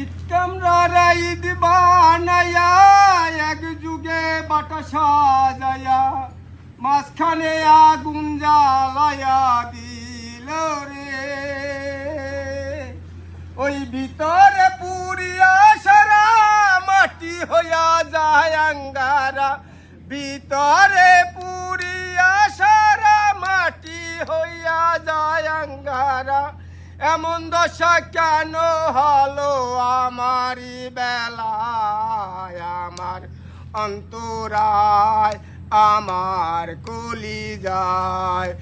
ঈদ কামরা ঈদ বানায়া এক যুগে বাটা সাজায়া মাঝখানে আগুন জ্বালায়া দিল রে। ওই ভিতরে পুরিয়া সারা মাটি হইয়া যায় আঙ্গারা, ভিতরে পুরিয়া সারা মাটি হইয়া যায় আঙ্গারা। এমন দশা কেন হলো আমারই বেলায়, আমার অন্তরায় আমার কলিজায়,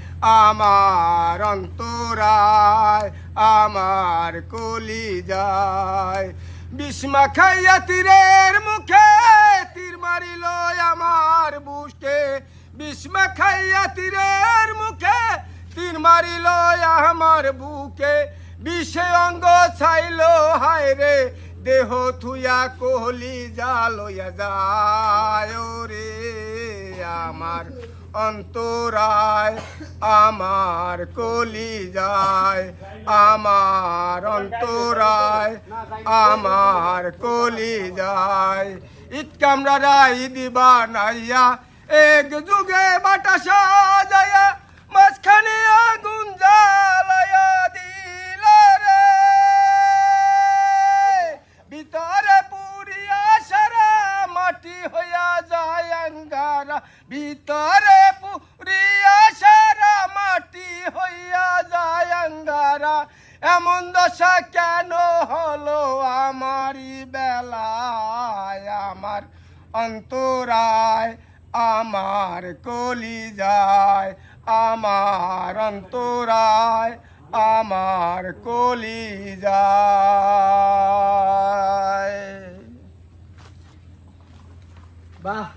আমার অন্তরায় আমার কলিজায়। বিস্মা খাইয়া তীরের মুখে তীর মারিল আমার বুকে, বিস্মা খাইয়া তীরের মুখে তীর মারিল আমার বুকে। বিষে অঙ্গ ছাইল হায় রে, দেহ থুয়া কলিজা লইয়া যায় রে। আমার অন্তরায় আমার কলিজায়, আমার অন্তরায় আমার কলিজায়। ঈদ কামরা ঈদ বানাইয়া এক যুগে বাটা সাজায়া মাঝখানে আগুন জ্বালায়া দিল রে। ভিতরে পুরিয়া সারা মাটি হইয়া যায় আঙ্গারা, ভিতরে পুরিয়া সারা মাটি হইয়া যায় আঙ্গারা। এমন দশা কেন হলো আমারই বেলায়, আমার অন্তরায় আমার কলিজায়, আমার অন্তরায় আমার কলিজায়। বাহ।